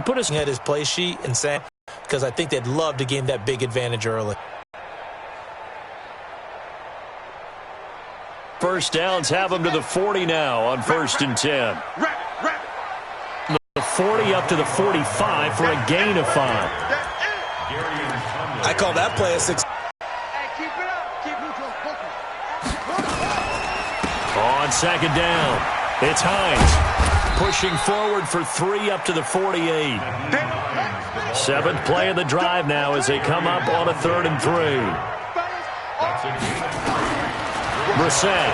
put us at his play sheet and saying, because I think they'd love to gain that big advantage early. First downs have them to the 40 now on 1st and 10. The 40 up to the 45 for a gain of 5. I call that play a 6. On 2nd down, it's Hines pushing forward for 3 up to the 48. 7th play of the drive now as they come up on a 3rd and 3. Brissett.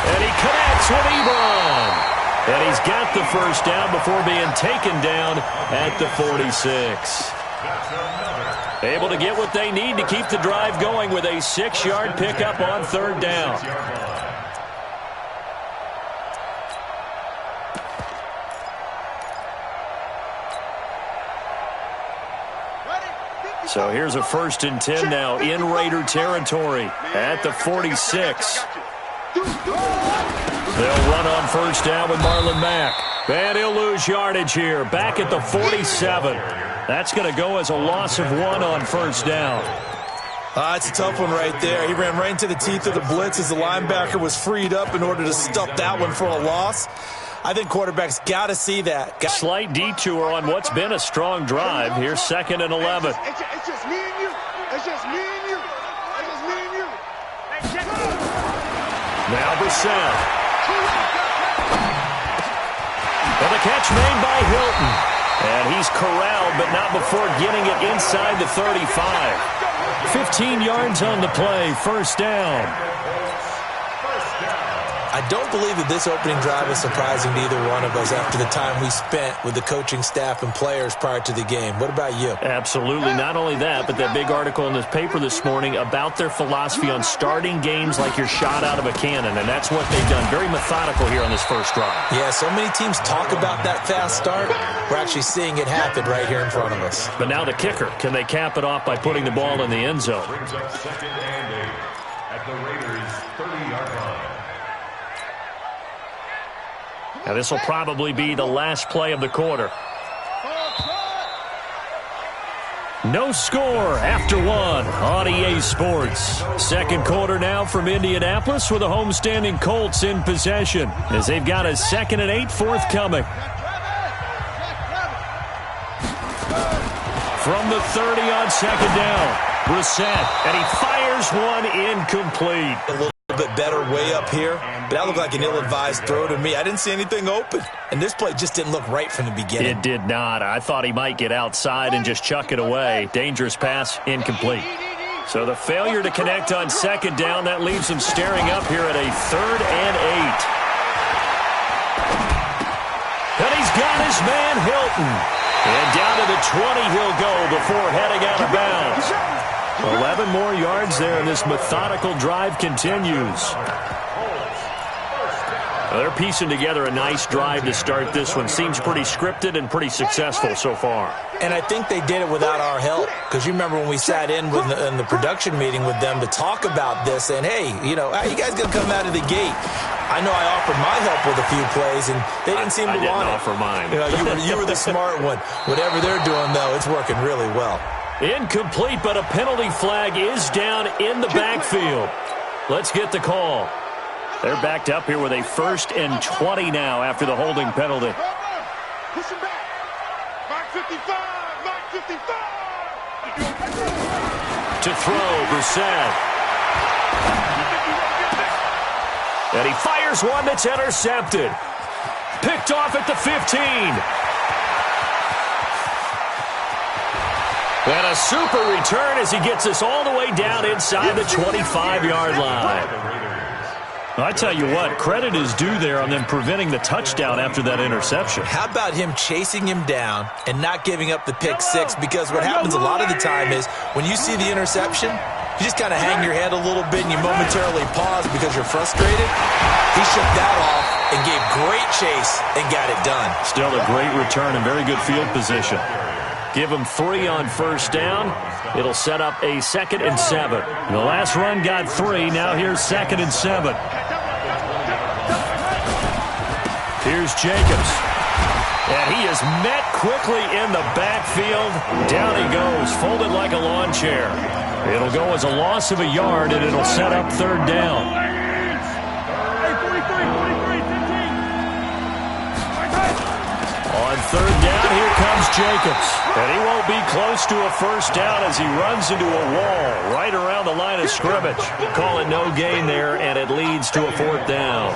And he connects with Ebron. And he's got the first down before being taken down at the 46. Able to get what they need to keep the drive going with a 6-yard pickup on 3rd down. So here's a 1st and 10 now in Raider territory at the 46. They'll run on 1st down with Marlon Mack. And he'll lose yardage here. Back at the 47. That's going to go as a loss of 1 on 1st down. It's a tough one right there. He ran right into the teeth of the blitz as the linebacker was freed up in order to stuff that one for a loss. I think quarterbacks got to see that. Slight detour on what's been a strong drive. Here's 2nd and 11. It's just me and you. It's just me and you. It's just me and you. Now Brissett. And the catch made by Hilton. And he's corralled, but not before getting it inside the 35. 15 yards on the play, 1st down. I don't believe that this opening drive is surprising to either one of us after the time we spent with the coaching staff and players prior to the game. What about you? Absolutely. Not only that, but that big article in this paper this morning about their philosophy on starting games like you're shot out of a cannon, and that's what they've done. Very methodical here on this first drive. Yeah, so many teams talk about that fast start. We're actually seeing it happen right here in front of us. But now the kicker. Can they cap it off by putting the ball in the end zone? Brings up 2nd and 8 at the Raiders' 30-yard line. Now this will probably be the last play of the quarter. No score after 1 on EA Sports. 2nd quarter now from Indianapolis with the homestanding Colts in possession as they've got a 2nd and 8 forthcoming. From the 30 on 2nd down, Brissett, and he fires one incomplete. A little bit better way up here, but that looked like an ill-advised throw to me. I didn't see anything open, and this play just didn't look right from the beginning. It did not. I thought he might get outside and just chuck it away. Dangerous pass, incomplete. So the failure to connect on 2nd down, that leaves him staring up here at a 3rd and 8. And he's got his man Hilton. And down to the 20 he'll go before heading out of bounds. 11 more yards there, and this methodical drive continues. Well, they're piecing together a nice drive to start this one. Seems pretty scripted and pretty successful so far. And I think they did it without our help. Because you remember when we sat in the production meeting with them to talk about this, and hey, you know, how you guys going to come out of the gate? I know I offered my help with a few plays, and they didn't seem to want it. I didn't offer mine. You know, you were the smart one. Whatever they're doing, though, it's working really well. Incomplete, but a penalty flag is down in the backfield. Let's get the call. They're backed up here with a 1st and 20 now after the holding penalty. Push him back. Mark 55. Mark 55. To throw, Brissett. And he fires one that's intercepted. Picked off at the 15. And a super return as he gets us all the way down inside the 25-yard line. I tell you what, credit is due there on them preventing the touchdown after that interception. How about him chasing him down and not giving up the pick six? Because what happens a lot of the time is when you see the interception, you just kind of hang your head a little bit and you momentarily pause because you're frustrated. He shook that off and gave great chase and got it done. Still a great return and very good field position. Give him 3 on 1st down. It'll set up a 2nd and 7. The last run got 3. Now here's 2nd and 7. Here's Jacobs. And he is met quickly in the backfield. Down he goes, folded like a lawn chair. It'll go as a loss of a yard, and it'll set up third down. On third down, here comes Jacobs. And he won't be close to a first down as he runs into a wall right around the line of scrimmage. Call it no gain there, and it leads to a fourth down.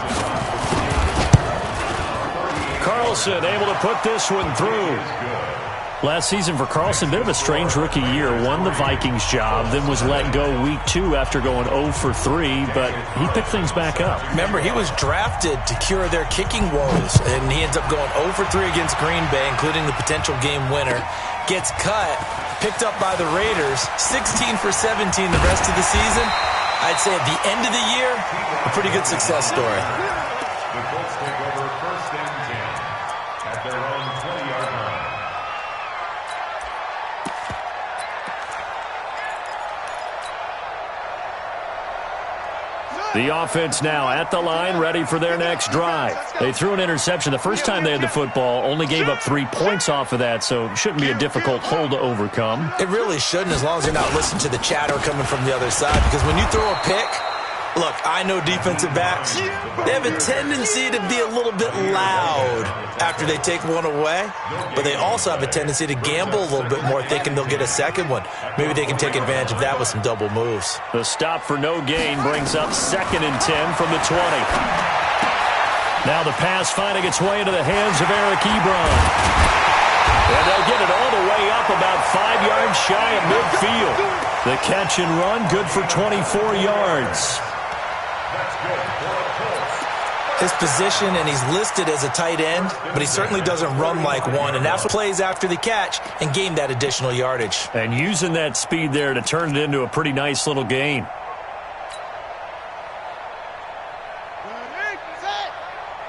Carlson able to put this one through. Last season for Carlson, bit of a strange rookie year. Won the Vikings job, then was let go week 2 after going 0 for 3, but he picked things back up. Remember, he was drafted to cure their kicking woes, and he ends up going 0 for 3 against Green Bay, including the potential game winner. Gets cut, picked up by the Raiders, 16 for 17 the rest of the season. I'd say at the end of the year, a pretty good success story. The Colts take over first and 10 at their own 20-yard line. The offense now at the line, ready for their next drive. They threw an interception the first time they had the football, only gave up 3 points off of that, so it shouldn't be a difficult hole to overcome. It really shouldn't, as long as you're not listening to the chatter coming from the other side, because when you throw a pick, look, I know defensive backs, they have a tendency to be a little bit loud after they take one away, but they also have a tendency to gamble a little bit more, thinking they'll get a second one. Maybe they can take advantage of that with some double moves. The stop for no gain brings up 2nd and 10 from the 20. Now the pass finding its way into the hands of Eric Ebron. And they'll get it all the way up about 5 yards shy of midfield. The catch and run, good for 24 yards. His position, and he's listed as a tight end, but he certainly doesn't run like one, and that's what plays after the catch and gain that additional yardage. And using that speed there to turn it into a pretty nice little gain.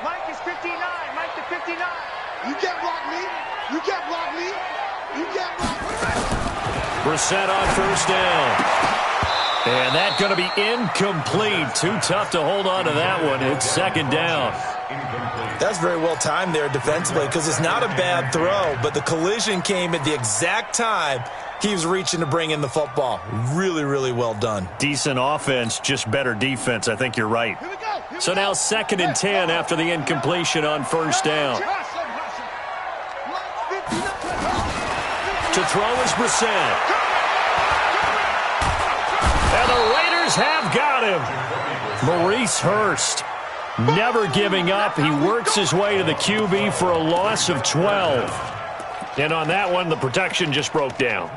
Mike is 59. Mike to 59. You can't block me. You can't block me. You can't block me. Brissett on first down. And that's going to be incomplete. Too tough to hold on to that one. It's 2nd down. That's very well timed there defensively, because it's not a bad throw, but the collision came at the exact time he was reaching to bring in the football. Really, really well done. Decent offense, just better defense. I think you're right. So now 2nd and 10 after the incompletion on first down. To throw is Brissett. And the Raiders have got him. Maurice Hurst, never giving up. He works his way to the QB for a loss of 12. And on that one, the protection just broke down.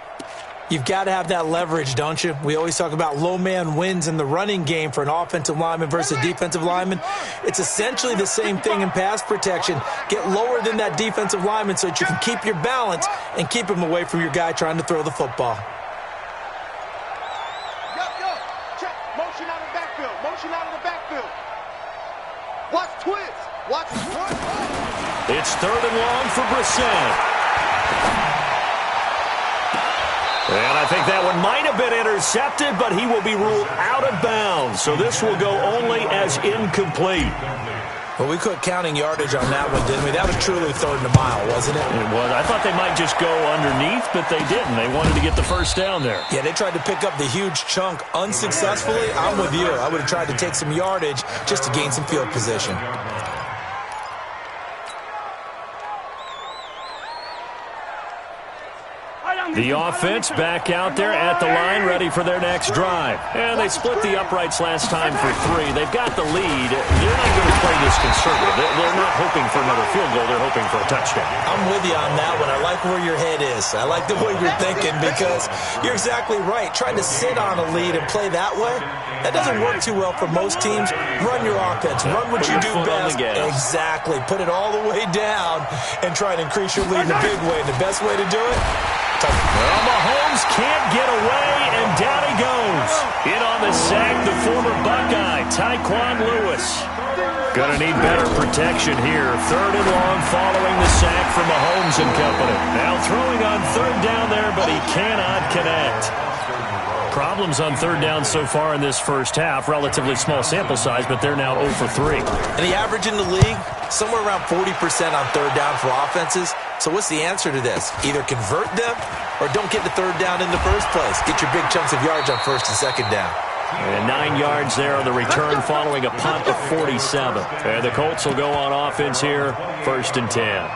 You've got to have that leverage, don't you? We always talk about low man wins in the running game for an offensive lineman versus a defensive lineman. It's essentially the same thing in pass protection. Get lower than that defensive lineman so that you can keep your balance and keep him away from your guy trying to throw the football. It's 3rd and long for Brissett. And I think that one might have been intercepted, but he will be ruled out of bounds. So this will go only as incomplete. Well, we quit counting yardage on that one, didn't we? That was truly 3rd and a mile, wasn't it? It was. I thought they might just go underneath, but they didn't. They wanted to get the first down there. Yeah, they tried to pick up the huge chunk unsuccessfully. I'm with you. I would have tried to take some yardage just to gain some field position. The offense back out there at the line, ready for their next drive. And they split the uprights last time for 3. They've got the lead. They're not going to play this conservative. They're not hoping for another field goal. They're hoping for a touchdown. I'm with you on that one. I like where your head is. I like the way you're thinking, because you're exactly right. Trying to sit on a lead and play that way, that doesn't work too well for most teams. Run your offense. Run what you do best. Exactly. Put it all the way down and try and increase your lead in a big way. And the best way to do it, well, Mahomes can't get away, and down he goes. In on the sack, the former Buckeye, Tyquan Lewis. Gonna need better protection here. 3rd and long following the sack from Mahomes and company. Now throwing on 3rd down there, but he cannot connect. Problems on third down so far in this first half. Relatively small sample size, but they're now 0 for 3. And the average in the league, somewhere around 40% on third down for offenses. So what's the answer to this? Either convert them or don't get the third down in the first place. Get your big chunks of yards on first and second down. And 9 yards there on the return following a punt of 47. And the Colts will go on offense here, 1st and 10.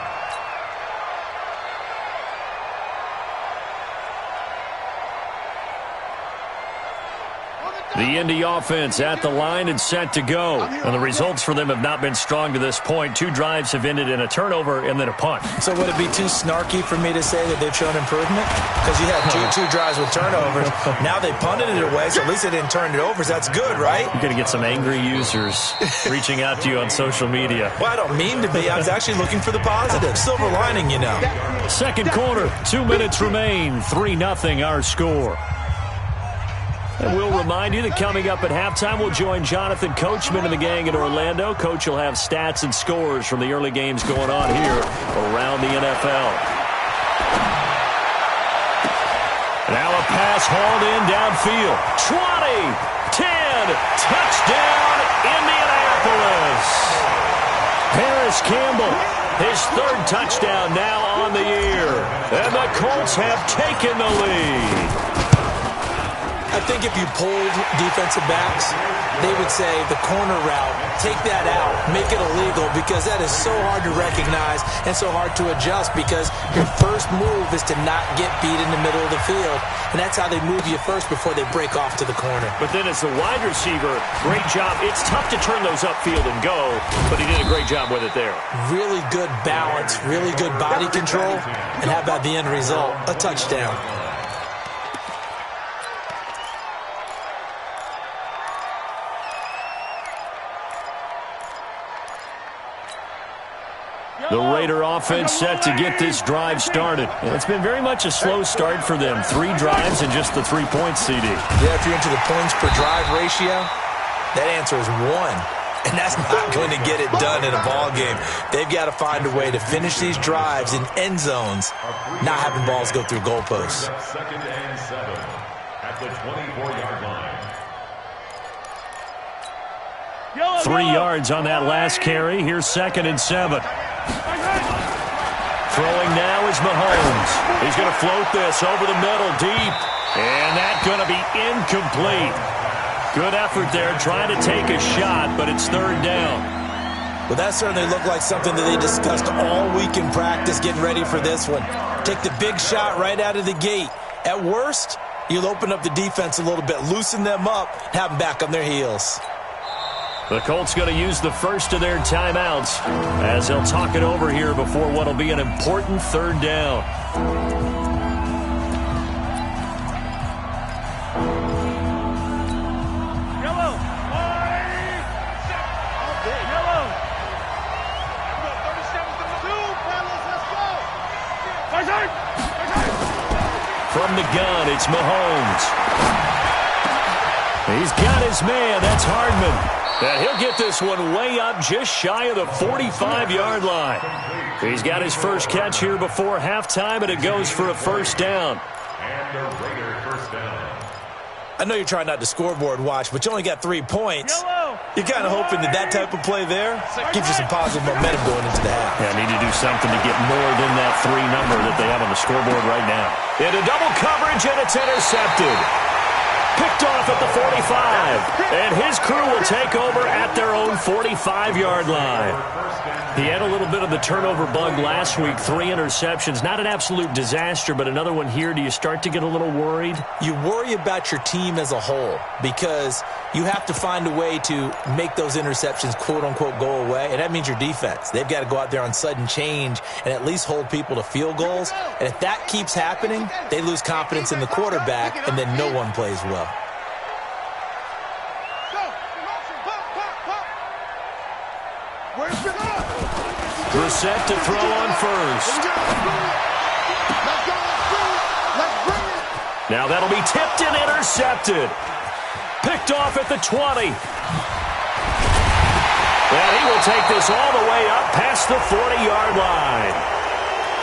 The Indy offense at the line and set to go. And the results for them have not been strong to this point. 2 drives have ended in a turnover and then a punt. So would it be too snarky for me to say that they've shown improvement? Because you had two drives with turnovers. Now they punted it away, so at least they didn't turn it over. So that's good, right? You're going to get some angry users reaching out to you on social media. Well, I don't mean to be. I was actually looking for the positive. Silver lining, you know. Second quarter, 2 minutes remain. 3-0 our score. And we'll remind you that coming up at halftime, we'll join Jonathan Coachman and the gang in Orlando. Coach will have stats and scores from the early games going on here around the NFL. Now a pass hauled in downfield. 20, 10, touchdown, Indianapolis. Paris Campbell, his 3rd touchdown now on the year. And the Colts have taken the lead. I think if you polled defensive backs, they would say the corner route, take that out, make it illegal, because that is so hard to recognize and so hard to adjust, because your first move is to not get beat in the middle of the field. And that's how they move you first before they break off to the corner. But then as the wide receiver, great job. It's tough to turn those upfield and go, but he did a great job with it there. Really good balance, really good body control, and how about the end result? A touchdown. The Raider offense set to get this drive started. It's been very much a slow start for them. 3 drives and just the 3 points, CD. Yeah, if you're into the points per drive ratio, that answer is 1. And that's not going to get it done in a ball game. They've got to find a way to finish these drives in end zones, not having balls go through goalposts. 2nd and 7 at the 24-yard line. 3 yards on that last carry. Here's 2nd and 7. Throwing now is Mahomes. He's going to float this over the middle deep. And that's going to be incomplete. Good effort there trying to take a shot, but it's 3rd down. Well, that certainly looked like something that they discussed all week in practice getting ready for this one. Take the big shot right out of the gate. At worst, you'll open up the defense a little bit, loosen them up, have them back on their heels. The Colts going to use the first of their timeouts as they'll talk it over here before what will be an important 3rd down. Yellow. Yellow. 37-2, fellas, let's go. From the gun, it's Mahomes. He's got his man. That's Hardman. And he'll get this one way up just shy of the 45-yard line. He's got his first catch here before halftime, and it goes for a 1st down. And the Raider 1st down. I know you're trying not to scoreboard watch, but you only got 3 points. You're kind of hoping that type of play there gives you some positive momentum going into the half. Yeah, need to do something to get more than that 3 number that they have on the scoreboard right now. Into double coverage, and it's intercepted. Picked off at the 45, and his crew will take over at their own 45-yard line. He had a little bit of the turnover bug last week, 3 interceptions. Not an absolute disaster, but another one here. Do you start to get a little worried? You worry about your team as a whole because you have to find a way to make those interceptions, quote-unquote, go away, and that means your defense. They've got to go out there on sudden change and at least hold people to field goals, and if that keeps happening, they lose confidence in the quarterback, and then no one plays well. Brissett to throw on first. Now that'll be tipped and intercepted. Picked off at the 20. And he will take this all the way up past the 40-yard line.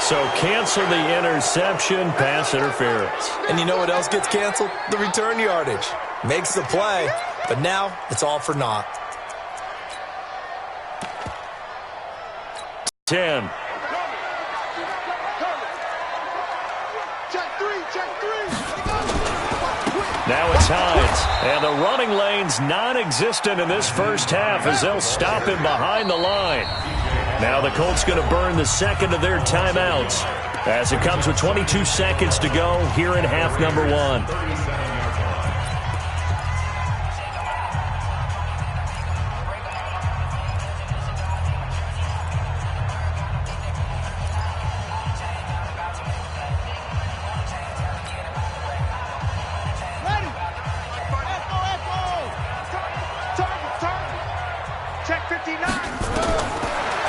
So cancel the interception, pass interference. And you know what else gets canceled? The return yardage. Makes the play, but now it's all for naught. 10. Now it's Hines, and the running lane's non-existent in this first half as they'll stop him behind the line. Now the Colts going to burn the second of their timeouts as it comes with 22 seconds to go here in half number 1.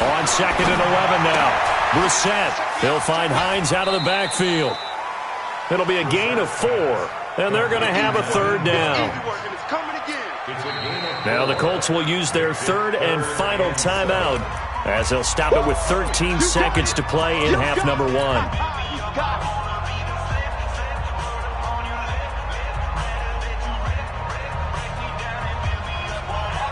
On 2nd and 11 now. Brissett. He'll find Hines out of the backfield. It'll be a gain of 4, and they're going to have a third down. Now the Colts will use their third and final timeout as they'll stop it with 13 seconds to play in half number 1.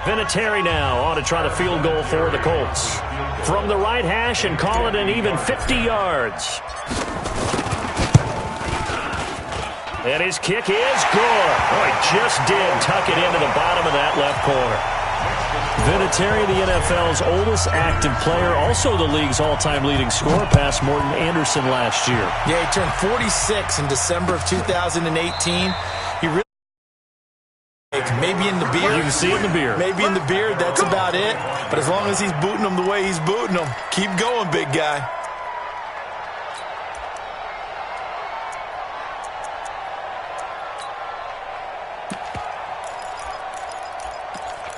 Vinatieri now on to try the field goal for the Colts. From the right hash and call it an even 50 yards. And his kick is good. Oh, he just did tuck it into the bottom of that left corner. Vinatieri, the NFL's oldest active player, also the league's all-time leading scorer, past Morton Anderson last year. Yeah, he turned 46 in December of 2018. He really... Maybe in the beard. You can see it in the beard. Maybe in the beard, that's about it. But as long as he's booting them the way he's booting them, keep going, big guy.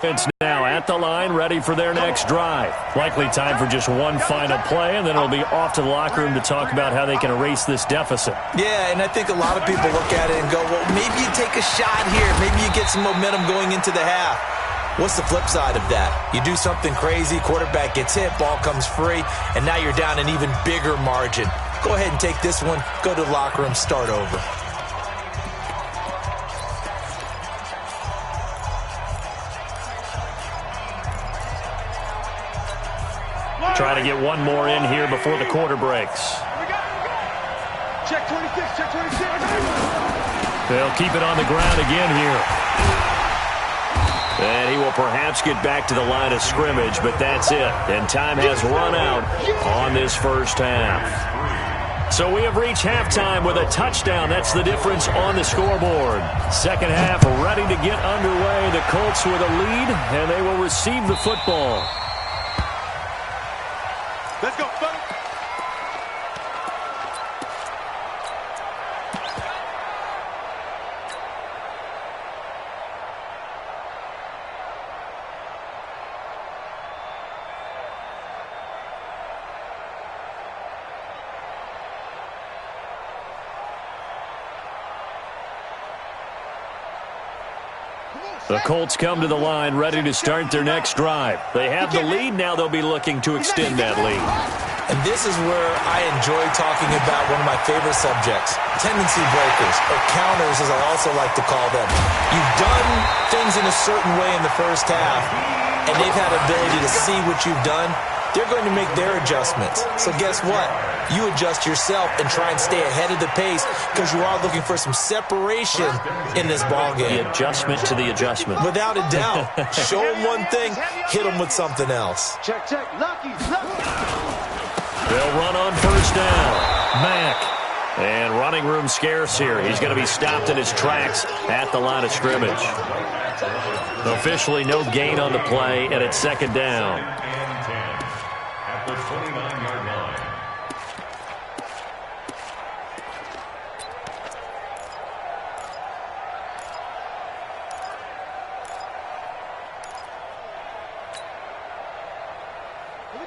It's now at the line, ready for their next drive. Likely time for just one final play, and then it'll be off to the locker room to talk about how they can erase this deficit. Yeah, and I think a lot of people look at it and go, well, maybe you take a shot here. Maybe you get some momentum going into the half. What's the flip side of that? You do something crazy, quarterback gets hit, ball comes free, and now you're down an even bigger margin. Go ahead and take this one, go to the locker room, start over. Trying to get one more in here before the quarter breaks. Check 26, check 26. They'll keep it on the ground again here. And he will perhaps get back to the line of scrimmage, but that's it. And time has run out on this first half. So we have reached halftime with a touchdown. That's the difference on the scoreboard. Second half ready to get underway. The Colts with a lead, and they will receive the football. Let's go, folks. The Colts come to the line ready to start their next drive. They have the lead. Now they'll be looking to extend that lead. And this is where I enjoy talking about one of my favorite subjects, tendency breakers, or counters as I also like to call them. You've done things in a certain way in the first half, and they've had ability to see what you've done. They're going to make their adjustments. So guess what? You adjust yourself and try and stay ahead of the pace because you are looking for some separation in this ballgame. The adjustment to the adjustment. Without a doubt. Show them one thing, hit them with something else. Check, check. Lucky, lucky. They'll run on first down. Mack. And running room scarce here. He's going to be stopped in his tracks at the line of scrimmage. Officially no gain on the play, and it's second down.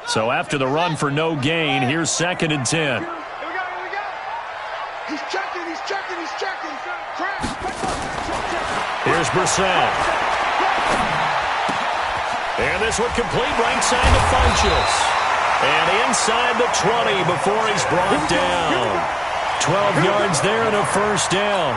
So after the run for no gain, here's second and 10. Here we go, here we go. He's checking, he's checking, he's checking. Here's Brissett. And this one complete right side to Funchess. And inside the 20 before he's brought down. 12 yards there and a first down.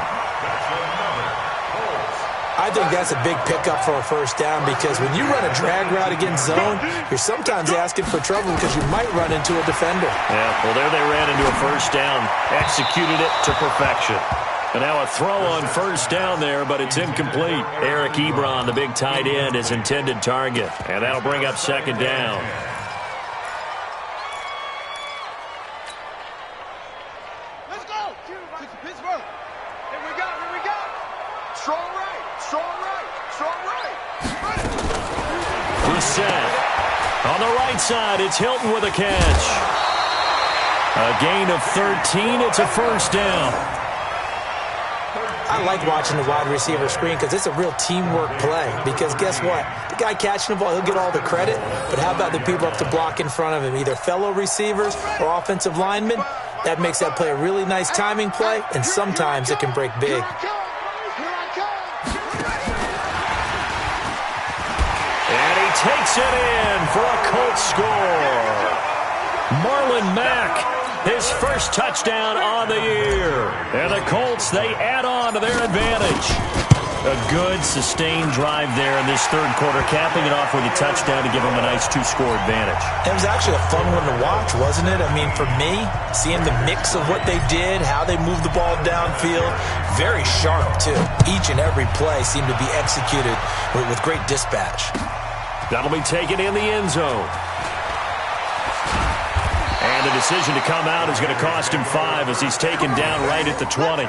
I think that's a big pickup for a first down because when you run a drag route against zone, you're sometimes asking for trouble because you might run into a defender. Yeah, well, there they ran into a first down, executed it to perfection. And now a throw on first down there, but it's incomplete. Eric Ebron, the big tight end, his intended target. And that'll bring up second down. Let's go. Pittsburgh. Here we go. Here we go. Strong right. Strong right. Strong right. Reset. On the right side, it's Hilton with a catch. A gain of 13. It's a first down. I like watching the wide receiver screen because it's a real teamwork play. Because guess what? The guy catching the ball, he'll get all the credit. But how about the people up to block in front of him, either fellow receivers or offensive linemen? That makes that play a really nice timing play, and sometimes it can break big. And he takes it in for a Colts score. Marlon Mack, his first touchdown on the year. And the Colts, they add on to their advantage. A good, sustained drive there in this third quarter, capping it off with a touchdown to give them a nice two-score advantage. It was actually a fun one to watch, wasn't it? I mean, for me, seeing the mix of what they did, how they moved the ball downfield, very sharp, too. Each and every play seemed to be executed with great dispatch. That'll be taken in the end zone. And the decision to come out is going to cost him 5 as he's taken down right at the 20.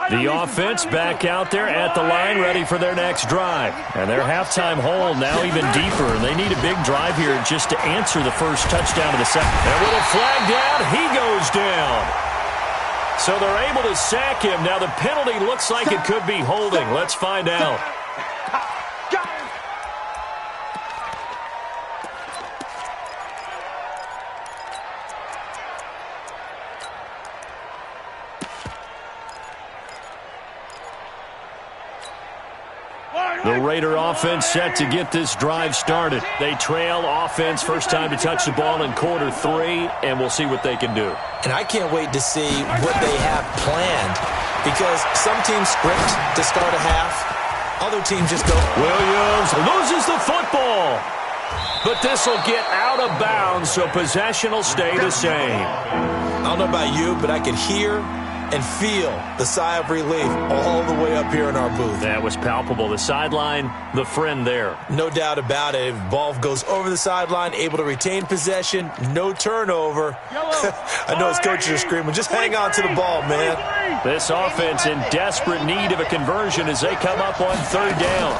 The offense back out there at the line, ready for their next drive. And their halftime hole now even deeper. And they need a big drive here just to answer the first touchdown of the second. And with a flag down, he goes down. So they're able to sack him. Now the penalty looks like it could be holding. Let's find out. The Raider offense set to get this drive started. They trail offense, first time to touch the ball in quarter 3, and we'll see what they can do. And I can't wait to see what they have planned because some teams script to start a half. Other teams just go. Williams loses the football. But this will get out of bounds, so possession will stay the same. I don't know about you, but I could hear and feel the sigh of relief all the way up here in our booth. That was palpable. The sideline, the friend there. No doubt about it. If ball goes over the sideline, able to retain possession, no turnover. I know his coaches are screaming, just hang on to the ball, man. This offense in desperate need of a conversion as they come up on third down.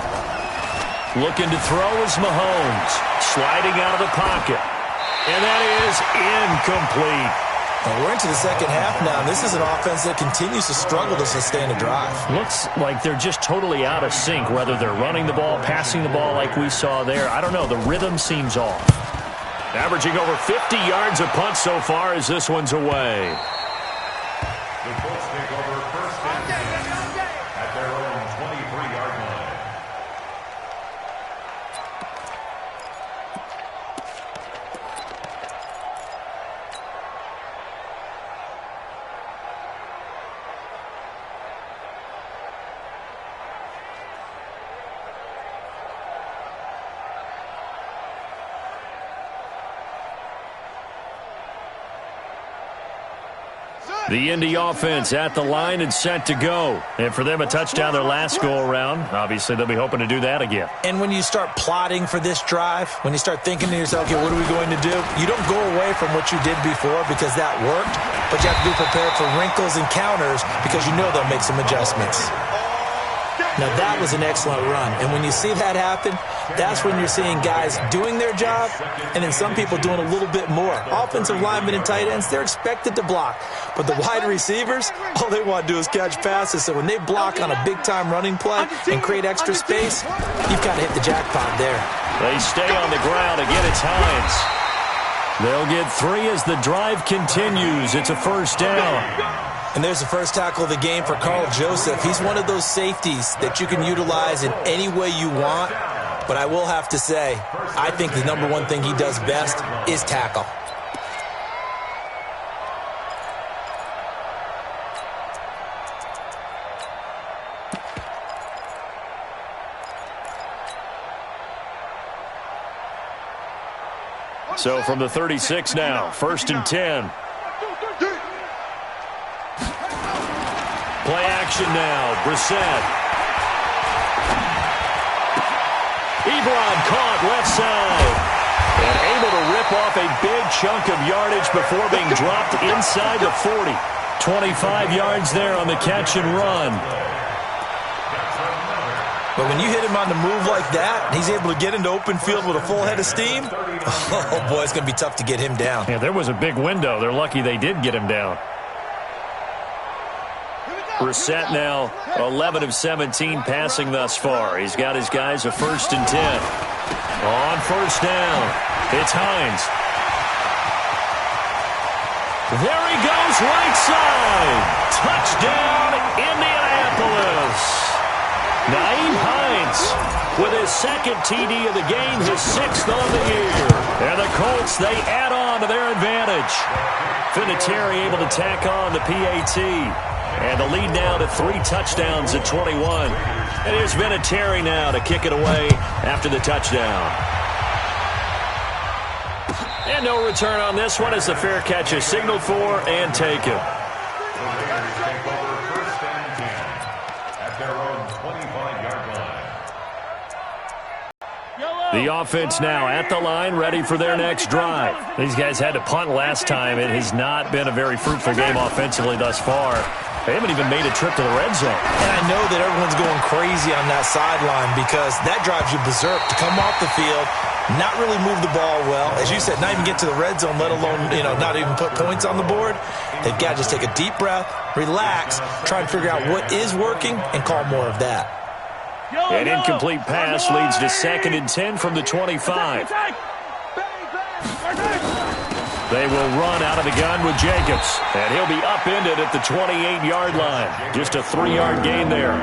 Looking to throw is Mahomes. Sliding out of the pocket. And that is incomplete. Well, we're into the second half now, and this is an offense that continues to struggle to sustain a drive. Looks like they're just totally out of sync, whether they're running the ball, passing the ball like we saw there. I don't know. The rhythm seems off. Averaging over 50 yards a punt so far as this one's away. The Colts take over first and 10 at their own 23-yard line. The Indy offense at the line and set to go. And for them, a touchdown their last go-around. Obviously, they'll be hoping to do that again. And when you start plotting for this drive, when you start thinking to yourself, okay, what are we going to do? You don't go away from what you did before because that worked, but you have to be prepared for wrinkles and counters because you know they'll make some adjustments. Now, that was an excellent run. And when you see that happen, that's when you're seeing guys doing their job and then some people doing a little bit more. Offensive linemen and tight ends, they're expected to block. But the wide receivers, all they want to do is catch passes. So when they block on a big-time running play and create extra space, you've got to hit the jackpot there. They stay on the ground. Again, it's Hines. They'll get 3 as the drive continues. It's a first down. And there's the first tackle of the game for Carl Joseph. He's one of those safeties that you can utilize in any way you want. But I will have to say, I think the number one thing he does best is tackle. So from the 36 now, 1st and 10. Play action now, Brissett. Ebron caught left side. And able to rip off a big chunk of yardage before being dropped inside the 40. 25 yards there on the catch and run. But when you hit him on the move like that, he's able to get into open field with a full head of steam, oh boy, it's going to be tough to get him down. Yeah, there was a big window. They're lucky they did get him down. Brissett now 11 of 17 passing thus far. He's got his guys a 1st and 10. On first down, it's Hines. There he goes, right side. Touchdown, Indianapolis. Naeem Hines with his 2nd TD of the game, his 6th on the year. And the Colts, they add on to their advantage. Vinatieri able to tack on the PAT. And the lead now to 3 touchdowns at 21. And here's Vinatieri now to kick it away after the touchdown. And no return on this one as the fair catch is signaled for and taken. The offense now at the line, ready for their next drive. These guys had to punt last time. It has not been a very fruitful game offensively thus far. They haven't even made a trip to the red zone. And I know that everyone's going crazy on that sideline because that drives you berserk to come off the field, not really move the ball well. As you said, not even get to the red zone, let alone, not even put points on the board. They've got to just take a deep breath, relax, try and figure out what is working, and call more of that. An incomplete pass leads to 2nd and 10 from the 25. They will run out of the gun with Jacobs. And he'll be upended at the 28-yard line. Just a 3-yard gain there.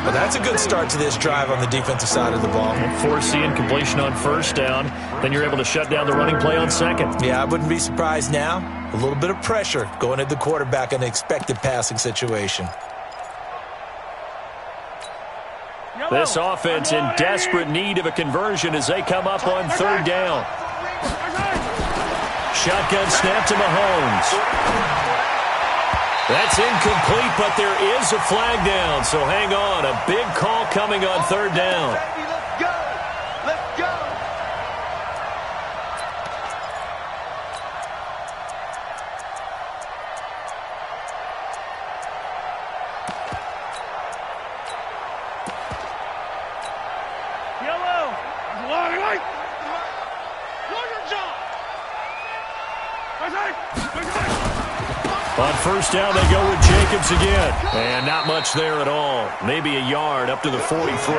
Well, that's a good start to this drive on the defensive side of the ball. And force the incompletion on first down. Then you're able to shut down the running play on 2nd. Yeah, I wouldn't be surprised now. A little bit of pressure going at the quarterback in an expected passing situation. This offense in desperate need of a conversion as they come up on 3rd down. Shotgun snap to Mahomes. That's incomplete, but there is a flag down, so hang on. A big call coming on 3rd down. Let's go! Let's go! On first down, they go with Jacobs again. And not much there at all. Maybe a yard up to the 43.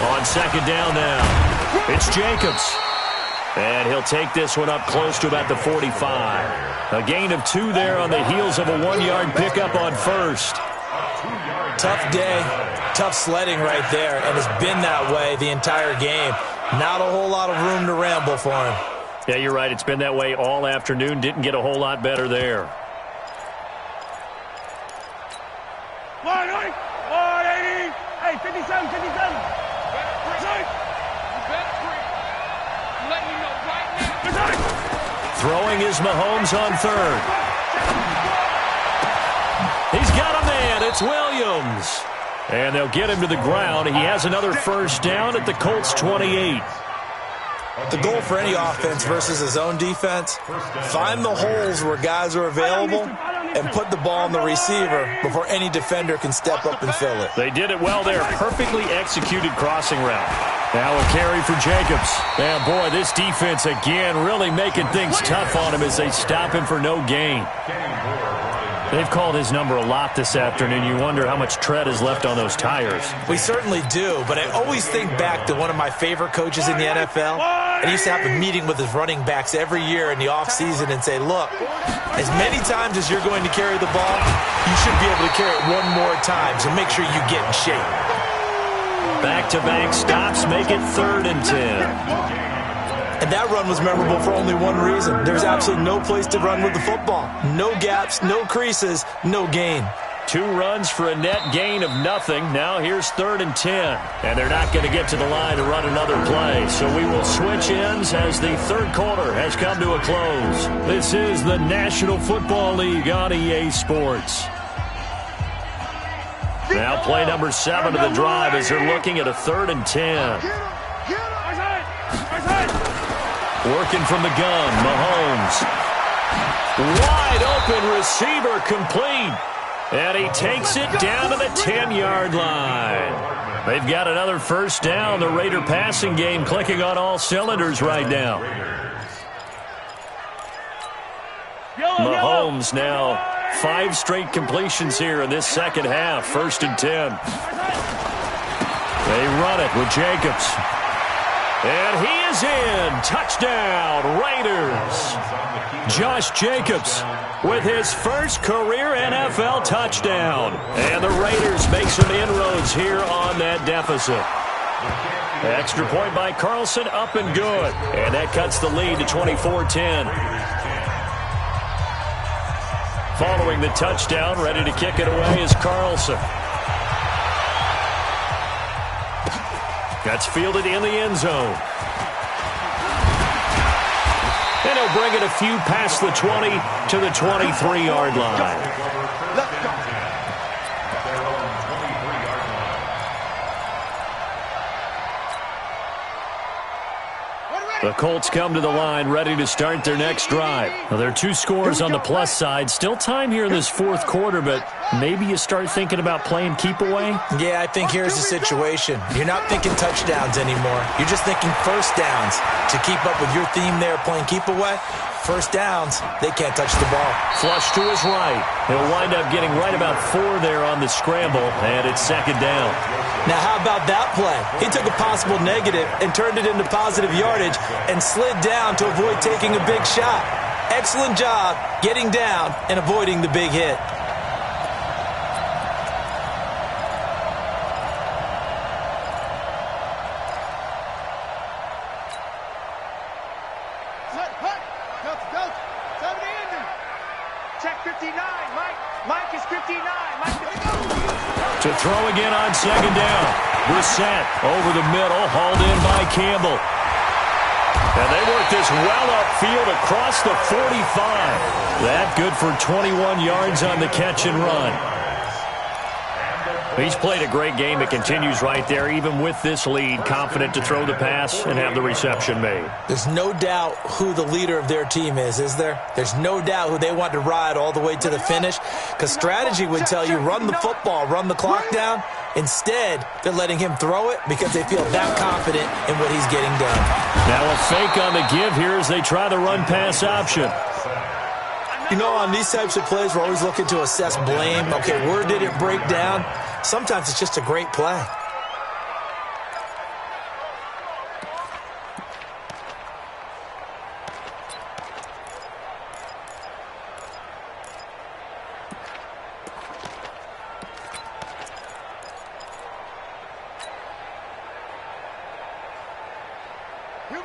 On 2nd down now, it's Jacobs. And he'll take this one up close to about the 45. A gain of 2 there on the heels of a 1-yard pickup on first. Tough day, tough sledding right there, and it's been that way the entire game. Not a whole lot of room to ramble for him. Yeah, you're right. It's been that way all afternoon. Didn't get a whole lot better there. 180! Hey, 57, 57! Throwing is Mahomes on 3rd. He's got a man. It's Williams. And they'll get him to the ground. He has another first down at the Colts 28. The goal for any offense versus a zone defense, find the holes where guys are available and put the ball on the receiver before any defender can step up and fill it. They did it well there. Perfectly executed crossing route. Now a carry for Jacobs. And boy, this defense again really making things tough on him as they stop him for no gain. They've called his number a lot this afternoon. You wonder how much tread is left on those tires. We certainly do, but I always think back to one of my favorite coaches in the NFL. And he used to have a meeting with his running backs every year in the offseason and say, look, as many times as you're going to carry the ball, you should be able to carry it one more time, so make sure you get in shape. Back-to-back stops make it 3rd and 10. And that run was memorable for only one reason. There's absolutely no place to run with the football. No gaps, no creases, no gain. 2 runs for a net gain of nothing. Now here's 3rd and 10. And they're not going to get to the line to run another play. So we will switch ends as the 3rd quarter has come to a close. This is the National Football League on EA Sports. Now play number 7 of the drive as they're looking at a 3rd and 10. Working from the gun, Mahomes. Wide open receiver complete. And he takes it down to the 10-yard line. They've got another first down. The Raider passing game clicking on all cylinders right now. Mahomes now 5 straight completions here in this second half. 1st and 10. They run it with Jacobs. And he is in. Touchdown, Raiders. Josh Jacobs with his first career NFL touchdown. And the Raiders make some inroads here on that deficit. Extra point by Carlson, up and good. And that cuts the lead to 24-10. Following the touchdown, ready to kick it away is Carlson. That's fielded in the end zone. And he'll bring it a few past the 20 to the 23-yard line. Let's go. The Colts come to the line ready to start their next drive. Now, there are 2 scores on the plus side. Still time here in this 4th quarter, but maybe you start thinking about playing keep away? Yeah, I think here's the situation. You're not thinking touchdowns anymore. You're just thinking first downs. To keep up with your theme there, playing keep away, first downs, they can't touch the ball. Flush to his right. He'll wind up getting right about 4 there on the scramble, and it's 2nd down. Now, how about that play? He took a possible negative and turned it into positive yardage and slid down to avoid taking a big shot. Excellent job getting down and avoiding the big hit. Check 59. Mike is 59. To throw again on 2nd down. Brissett over the middle, hauled in by Campbell. And they work this well upfield across the 45. That good for 21 yards on the catch and run. He's played a great game. It continues right there, even with this lead, confident to throw the pass and have the reception made. There's no doubt who the leader of their team is there? There's no doubt who they want to ride all the way to the finish, because strategy would tell you run the football, run the clock down. Instead, they're letting him throw it because they feel that confident in what he's getting done. Now a fake on the give here as they try the run-pass option. You know, on these types of plays, we're always looking to assess blame. Okay, where did it break down? Sometimes it's just a great play.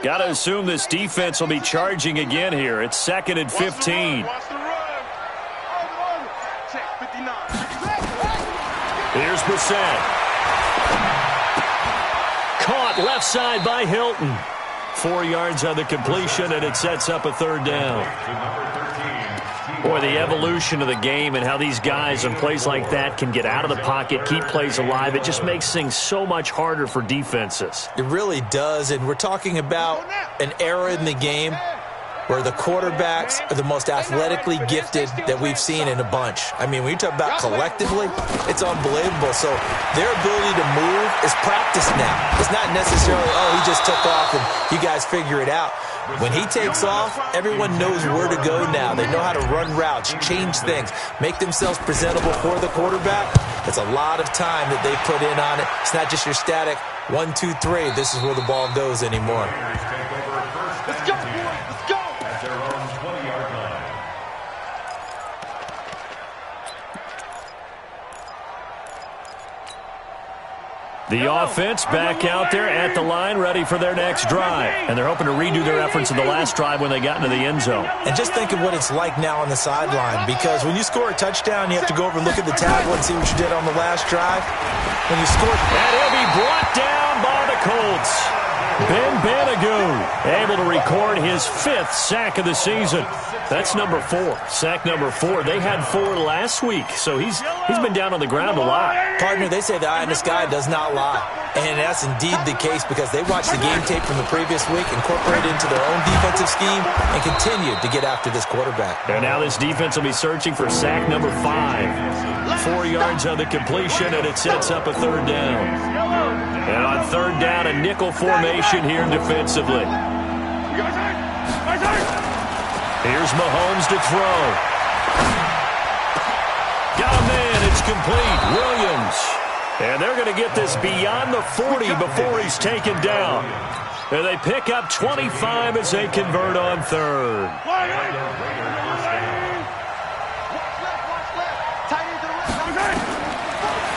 Got to assume this defense will be charging again here. It's 2nd and 15. Here's Brissett. Caught left side by Hilton. 4 yards on the completion, and it sets up a 3rd down. Boy, the evolution of the game and how these guys in plays like that can get out of the pocket, keep plays alive, it just makes things so much harder for defenses. It really does, and we're talking about an era in the game where the quarterbacks are the most athletically gifted that we've seen in a bunch. I mean, when you talk about collectively, it's unbelievable. So their ability to move is practiced now. It's not necessarily, oh, he just took off and you guys figure it out. When he takes off, everyone knows where to go now. They know how to run routes, change things, make themselves presentable for the quarterback. It's a lot of time that they put in on it. It's not just your static 1, 2, 3. This is where the ball goes anymore. Let's go, boys. Let's go. At their own 20-yard line. The offense back out there at the line, ready for their next drive. And they're hoping to redo their efforts in the last drive when they got into the end zone. And just think of what it's like now on the sideline, because when you score a touchdown, you have to go over and look at the tablet and see what you did on the last drive. When you score... And he'll be brought down by the Colts. Ben Banogu able to record his 5th sack of the season. That's number 4. Sack number 4. They had 4 last week, so he's been down on the ground a lot. Partner, they say the eye in the sky does not lie. And that's indeed the case because they watched the game tape from the previous week, incorporated into their own defensive scheme, and continued to get after this quarterback. And now this defense will be searching for sack number 5. 4 yards on the completion, and it sets up a 3rd down. And on 3rd down, a nickel formation here defensively. Here's Mahomes to throw. Got a man, it's complete. Williams. And they're going to get this beyond the 40 before he's taken down. And they pick up 25 as they convert on 3rd.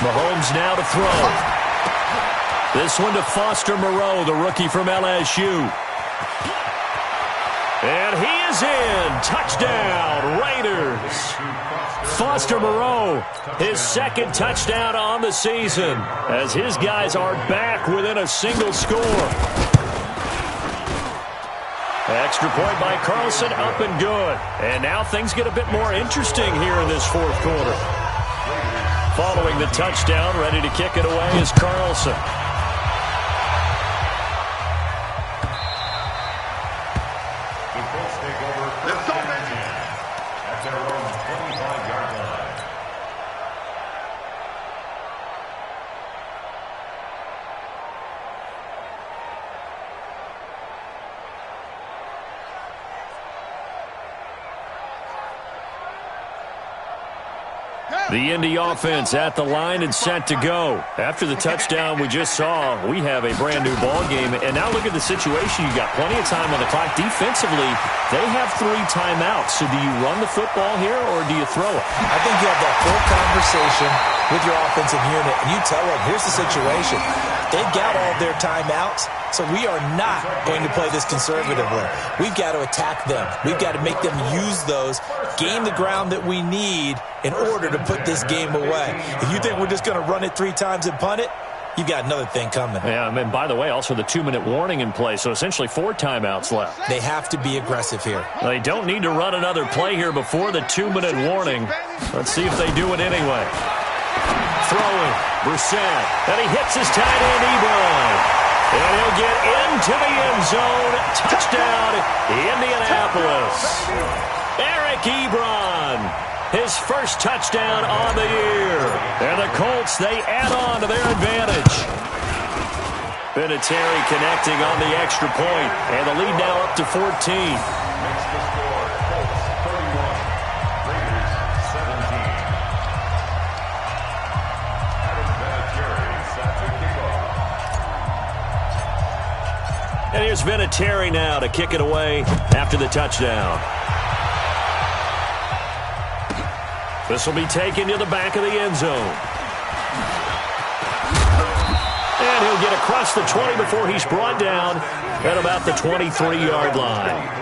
Mahomes now to throw. This one to Foster Moreau, the rookie from LSU. And he is in. Touchdown, Raiders. Foster Moreau, his 2nd touchdown on the season, as his guys are back within a single score. Extra point by Carlson, up and good. And now things get a bit more interesting here in this 4th quarter. Following the touchdown, ready to kick it away is Carlson. The Indy offense at the line and set to go. After the touchdown we just saw, we have a brand new ball game. And now look at the situation. You got plenty of time on the clock. Defensively, they have 3 timeouts. So do you run the football here or do you throw it? I think you have that full conversation with your offensive unit, and you tell them, here's the situation. They've got all their timeouts, so we are not going to play this conservatively. We've got to attack them. We've got to make them use those, gain the ground that we need in order to put this game away. If you think we're just going to run it 3 times and punt it, you've got another thing coming. Yeah, and by the way, also the 2-minute warning in play, so essentially 4 timeouts left. They have to be aggressive here. They don't need to run another play here before the 2-minute warning. Let's see if they do it anyway. Throwing, Brissett, and he hits his tight end, Ebron. And he'll get into the end zone. Touchdown, Indianapolis. Eric Ebron, his first touchdown on the year. And the Colts, they add on to their advantage. Vinatieri connecting on the extra point, and the lead now up to 14. Makes the score, Colts 31, Raiders 17. Adam Vinatieri set to kick off. And here's Vinatieri now to kick it away after the touchdown. This will be taken to the back of the end zone. And he'll get across the 20 before he's brought down at about the 23-yard line.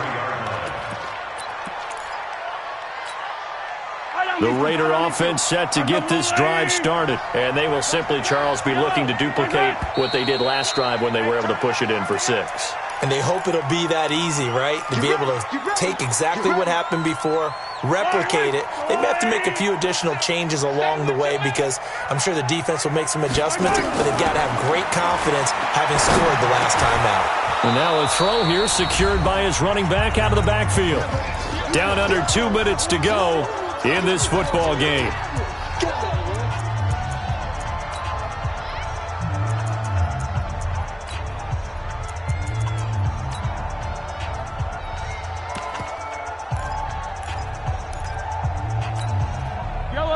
The Raider offense set to get this drive started. And they will simply, Charles, be looking to duplicate what they did last drive when they were able to push it in for 6. And they hope it'll be that easy, right? To be able to take exactly what happened before, replicate it. They may have to make a few additional changes along the way because I'm sure the defense will make some adjustments, but they've got to have great confidence having scored the last time out. And now a throw here secured by his running back out of the backfield. Down under 2 minutes to go in this football game.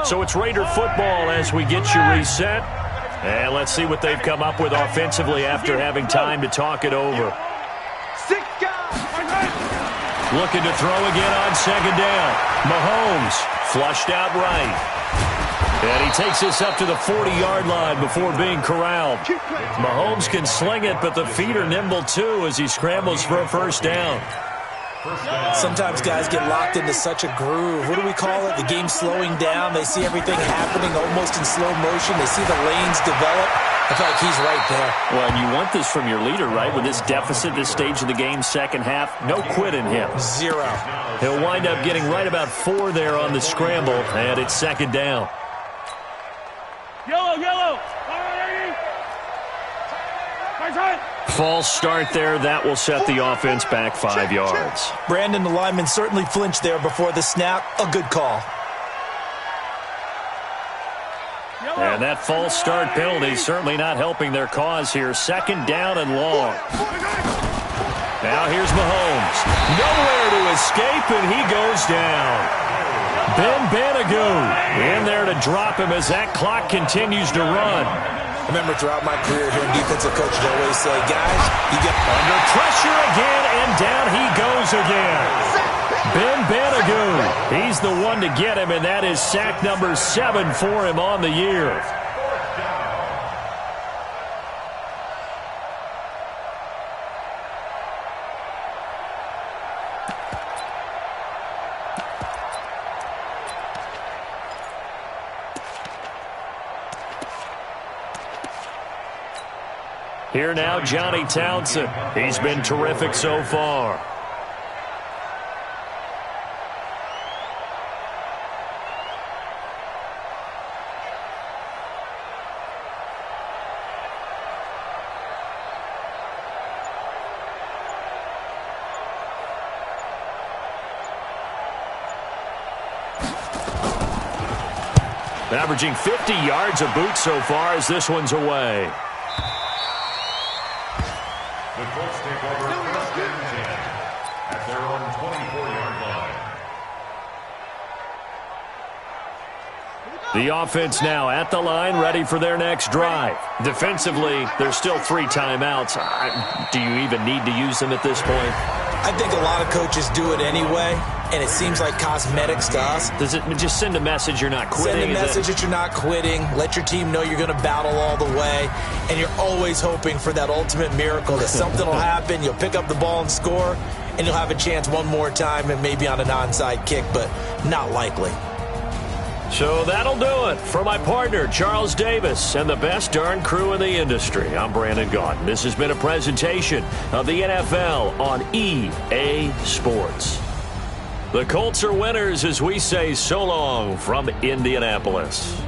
So it's Raider football as we get you reset. And let's see what they've come up with offensively after having time to talk it over. Looking to throw again on second down. Mahomes flushed out right. And he takes this up to the 40-yard line before being corralled. Mahomes can sling it, but the feet are nimble too as he scrambles for a first down. Sometimes guys get locked into such a groove. What do we call it? The game slowing down. They see everything happening almost in slow motion. They see the lanes develop. I feel like he's right there. Well, and you want this from your leader, right? With this deficit, this stage of the game, second half, no quit in him. Zero. He'll wind up getting right about 4 there on the scramble, and it's second down. Yellow. False start there. That will set the offense back 5 yards. Brandon, the lineman certainly flinched there before the snap. A good call. And that false start penalty certainly not helping their cause here. Second down and long. Now here's Mahomes. Nowhere to escape, and he goes down. Ben Banogu in there to drop him as that clock continues to run. I remember throughout my career here, defensive coaches always say, guys, you get under pressure again, and down he goes again. Ben Banogu, he's the one to get him, and that is sack number 7 for him on the year. Here now, Johnny Townsend. He's been terrific so far. Averaging 50 yards a boot so far as this one's away. The Colts take over first and 10 at their own 24-yard line. The offense now at the line, ready for their next drive. Defensively, there's still 3 timeouts. Do you even need to use them at this point? I think a lot of coaches do it anyway, and it seems like cosmetics to us. Does it just send a message you're not quitting? Send a message that you're not quitting. Let your team know you're going to battle all the way, and you're always hoping for that ultimate miracle that something will happen, you'll pick up the ball and score, and you'll have a chance one more time and maybe on an onside kick, but not likely. So that'll do it for my partner, Charles Davis, and the best darn crew in the industry. I'm Brandon Gaudin. This has been a presentation of the NFL on EA Sports. The Colts are winners as we say so long from Indianapolis.